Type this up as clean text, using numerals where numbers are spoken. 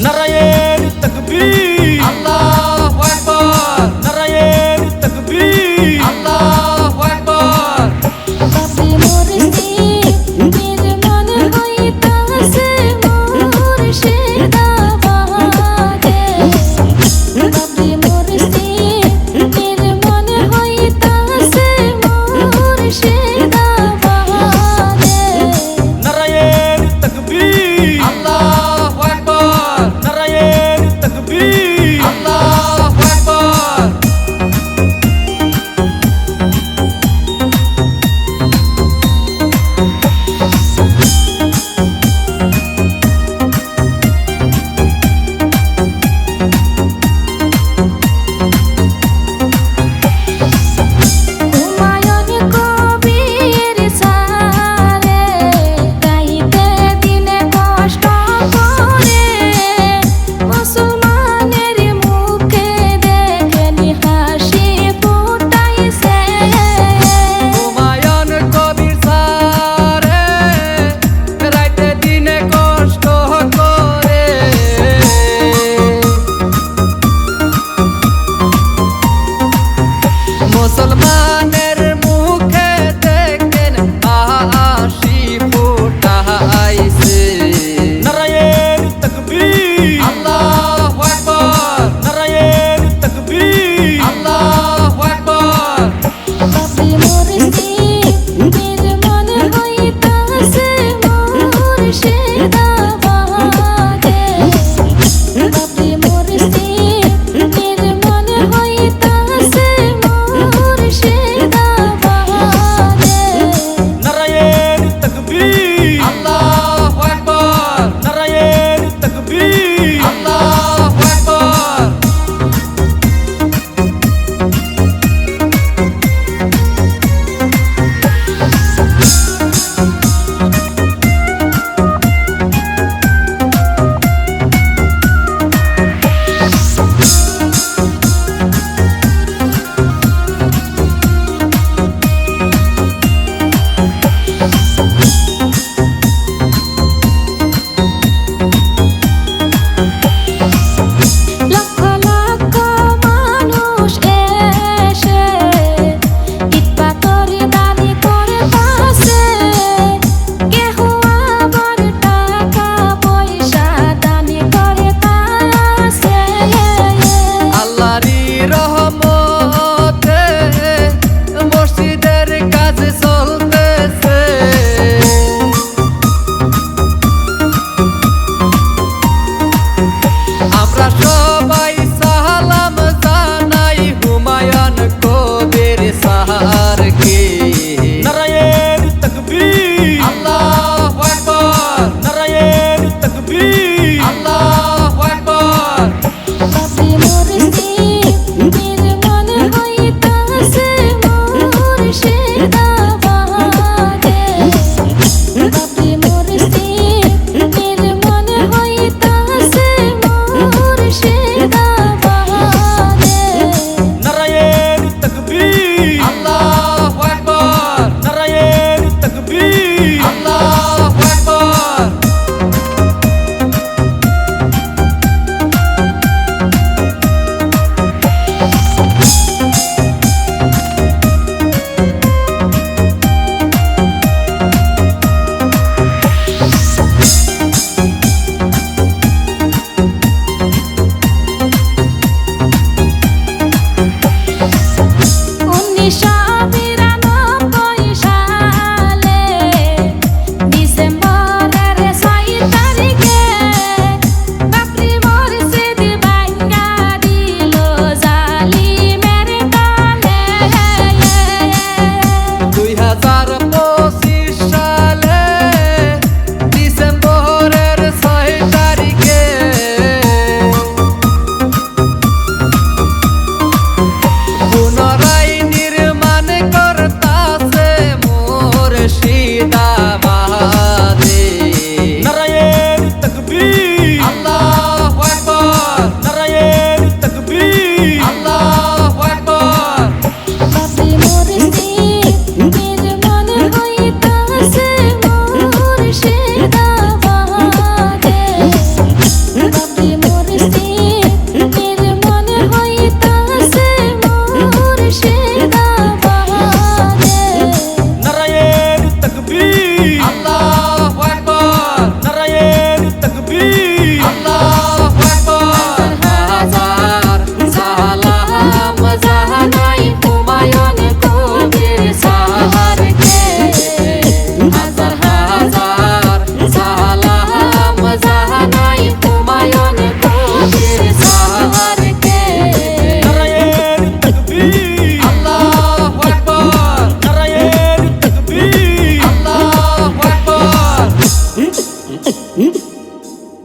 নারায়ের তাকবীর, আল্লাহু আকবার, নারায়ের তাকবীর, আল্লাহু আকবার। বাপরে মরছি বীর মনে হইতাছে মুর্শিদাবাদে। বাপরে মরছি বীর মনে হইতাছে মুর্শিদাবাদে। নারায়ের তাকবীর, আল্লাহু আকবার, নারায়ের তাকবীর, আল্লাহু আকবার। হুমায়ুন কবির সারে গাইতে দিনে কষ্ট করে মুসলমানের মুখে দেখেনি হাসি ফুটাইছে। হুমায়ুন কবির সারে রাইতে দিনে কষ্ট করে মুসলমানের মুখে দেখেন হাসি ফুটাইছে। নারায়ের তাকবীর, আল্লাহু আকবার, নারায়ের তাকবীর, আল্লাহু আকবার। বাপরে মরছি বীর মনে হইতাছে মুর্শিদাবাদে। বাপরে মরছি বীর মনে হইতাছে মুর্শিদাবাদে। নারায়ের তাকবীর, আল্লাহু আকবার, নারায়ের তাকবীর, আল্লাহু আকবার। লক্ষ লক্ষ মানুষ এসে ইট পাথর দানি করতাছে। কেহ আবার টাকা পয়সা দানি করতাছে। আল্লাহরই রহমতে মসজিদের কাজ চলতেছে। আমরা